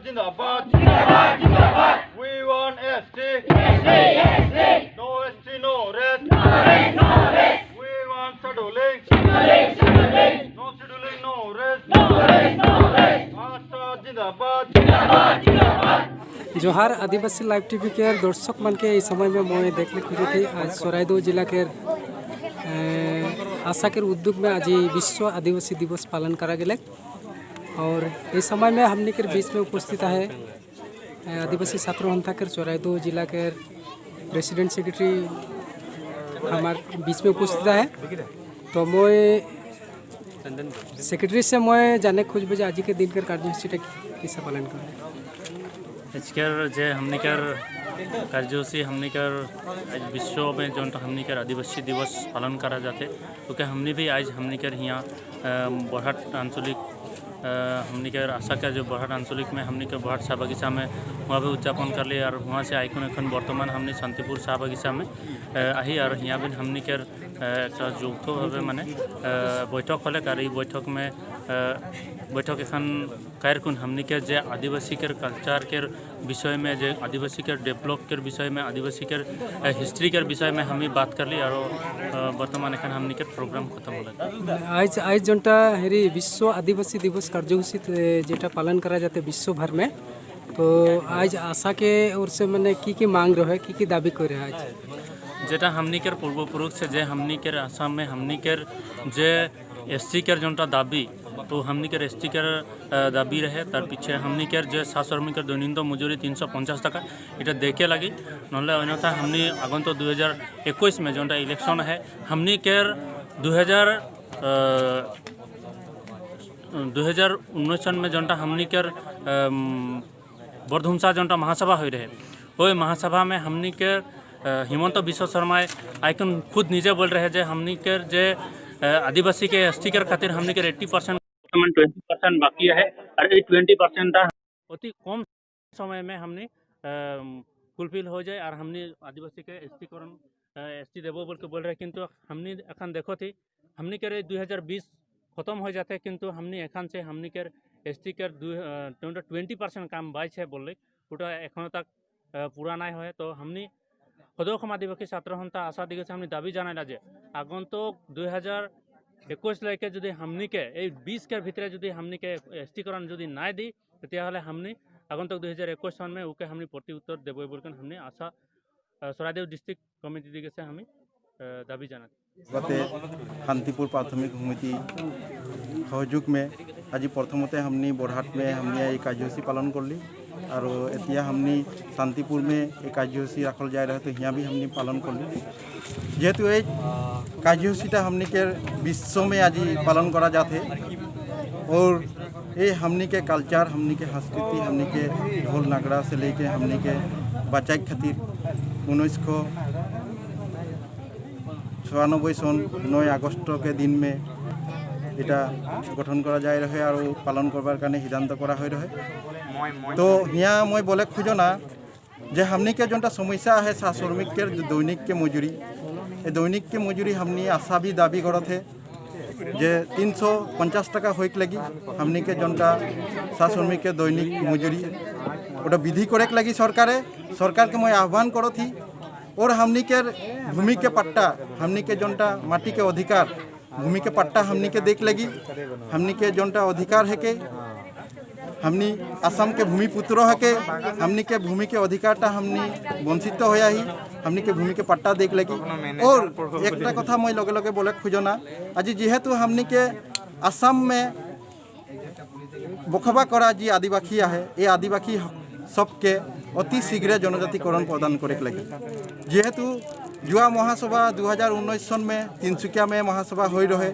जिंदाबाद जिंदाबाद जिंदाबाद We want ST No ST no rest We want scheduling No scheduling no rest आशा जिंदाबाद जिंदाबाद जिंदाबाद जोहार आदिवासी लाइव टीवी के दर्शक मन के समय में मैं देखने खुजी थी आज सरायदो जिला के आशा के उद्योग में आज विश्व आदिवासी दिवस पालन करा गया और इस समय में हमने के बीच में उपस्थित है आदिवासी छात्र संस्था के सरायदो जिला के प्रेसिडेंट सेक्रेटरी हमारे बीच में उपस्थित है। तो मैं सेक्रेटरी से मैं जाने खोज बजे आज के दिन के कार्यसूची कैसे पालन कर आजकल जे हमने कर कार्यसूची हमने कर विश्व में जो हमने कर आदिवासी दिवस पालन करा जाते क्योंकि हमने भी आज हमने कर यहाँ बरहट आंचलिक हमने कर आशा का जो बरहट आंचलिक में हमने कर बरहट शाह बगीचा में वहाँ भी उद्यापन कर लिए और वहाँ से आइकन एखन बर्तमान हमने शांतिपुर शाह बगीचा में आही और यहाँ भी हमने कर एक যৌথ भावे माने बैठक हले और ये बैठक में बैठक एखन कायरकुन हमने के जे आदिवासी के कल्चर के विषय में जे आदिवासी के डेवलप के विषय में आदिवासी के हिस्ट्री के विषय में हम बात कर ली और वर्तमान एखन हमने के प्रोग्राम खत्म हो आज आज जोटा हेरी विश्व आदिवासी दिवस कार्यसूची जेटा पालन करा जाते विश्व भर में। तो आज आशा के ओर से मैंने की मांग रहे की दाबी कर रहे आज जेटा हमनी के पूर्वपुरुष से जे हमनी के आसाम में हमनी के जे एससी के जोटा दाबी तो हमनी के एसटी के दाबी रहे तार पीछे हमनी के जे सात श्रमिक दैनिक मजूरी 350 टाका इटा देखे लगी नहले अन्यथा हमनी आगंत 2021 में जोटा इलेक्शन है हमनी के 2019 में जोटा हमनी के बरधुमसा जोटा महासभा हो रहे वो महासभा में हमनी के हिमंत विश्व शर्मा आइकन खुद निजे बोल रहे जे हमनी के जे आदिवासी के एसटी के खातिर हमनी के 80% 20% बाकी है और 20% अति कम समय में हमने फुलफिल हो जाए और हमने आदिवासी के एसटीकरण एसटी देवो बोल के बोल रहे किंतु हमने एखन देखो थी हमने के 2020 खत्म हो जाते किंतु हमने एखन से हमने के एसटी के 20% काम बाइज है बोल पूरा एखनों तक पूरा नहीं हुए। तो हमने सदौखम आदिवासी छात्र संस्था आशा दिवस हमने दाबी जाना जे आगंतुक 2021 लैके जो हमनी के 20 के भीतर जो हमनी के एसटीकरण जो ना दी तेतियाहले हमनी आगंतुक 2021 सन में उके हमनी प्रत्युत्तर देव बोल हमने आशा सरायदेव डिस्ट्रिक्ट कमिटी दिखे से हमें दाबी जाना गते शांतिपुर प्राथमिक समिति सहयोग में आज प्रथमते हमनी बरहाट में हमने ये कार्यसूची पालन कर ली और एतिया हमनी शांतिपुर में एक कार्यसूची रखल जाए रहे तो यहाँ भी हमने पालन कर ली जेहेतु ये कार्यसूचीटा हमनी के विश्व में आज पालन करा जाते और ये हमनी के कल्चर हमनी के संस्कृति हमनी के ढोल नगड़ा से लेके हमनी के बचाए खातिर 1996 सन 9 अगस्त के दिन में इटा गठन करा जाए रहे और पालन करबार कारण सिद्धांत करा हो रहे। तो यहाँ मैं बोले खोज ना जे हमनी के जोटा समस्या है सा श्रमिक के दैनिक के मजूरी ये दैनिक के मजूरी हमनी आशा भी दाबी करते जे 350 टाका हो लगी हमनी के जोटा सा श्रमिक के दैनिक मजूरी ओटा विधि करे लगी सरकार के मैं आह्वान करो थी और हमनी के भूमि के पट्टा हमनी के जोटा माटी के अधिकार भूमि के पट्टा हमनी के देख लगी हमनी के जोटा अधिकार है के हमनी असम के भूमि पुत्र है के हमनी के भूमि के अधिकारटा हमनी वंचित होया ही हमनी के भूमि के पट्टा देख लगी। और एक कथा मैं लगे लगे बोले खोजना आज जेहेतु हमनी के असम में बखबा करा जी आदिवासी है ये आदिवासी सबके अति शीघ्र जनजातिकरण प्रदान करे लगी जेहेतु जुआ महासभा 2019 सन में तिनसुकिया में महासभा हो रहे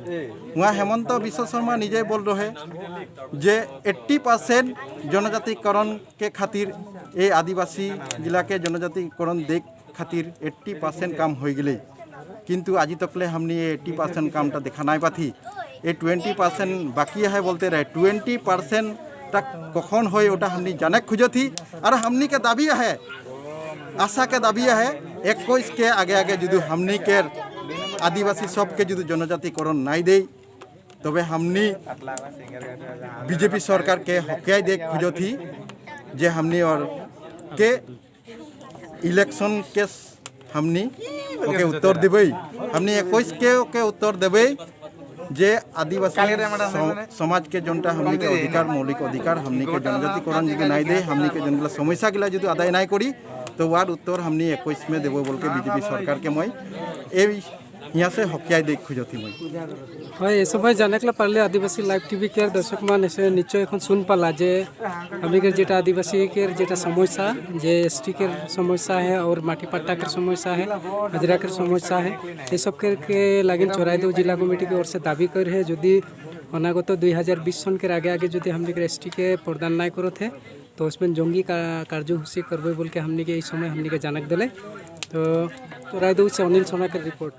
वहाँ हेमंत विश्व शर्मा निजे बोल रहे जे 80% जनजातिकरण के खातिर ये आदिवासी जिला के जनजातिकरण देख खातिर 80% काम हो गए किंतु आज तकले हमने ये 80% कामटा देखा नहीं पाती ये 20% बाकी है बोलते रहे 20% तक कौन हो हमने जाने खोज थी और हमनी के दाबी है आशा के दाबी है 21 के आगे आगे जो हमनी के आदिवासी सबके जो जनजातिकरण नहीं दे तबे हमनी बीजेपी सरकार के हकियाई दे खोज थी जे हमनी और के इलेक्शन के हमनी ओके उत्तर देबे हमनी 21 के ओके उत्तर देबे जे आदिवासी समाज के जोनटा हमनी के अधिकार मौलिक अधिकार हमनी के जनजातिकरण जी नहीं दे हमनी के जनगला समस्या गिला जो आदाय नहीं करी तो वार उत्तर हमनी 21 में देबो बोल के बीजेपी सरकार के मैं यहाँ से हकियाई देख खुजती मैं হয় এই সময় জানাকলা পারলে আদিবাসী লাইভ টিভি কেয়ার দর্শক মান এসে নিশ্চয় এখন শুন পালা যে আমাদের যেটা আদিবাসী के যেটা সমস্যা যে एसटी के समस्या है और माटी पट्टा के समस्या है हजरा के समस्या है ये सब के लागिन चौराईदेव जिला कमिटी की ओर से दाबी कर है यदि अनागत 2020 सन के आगे आगे जो हमने एसटी के प्रदान नहीं करो थे तो उसमें जंगी कार्यसूची करबे बोल के हमने के इस समय हमने के जानक दिले तो चौराईदेव से अनिल सोना के रिपोर्ट।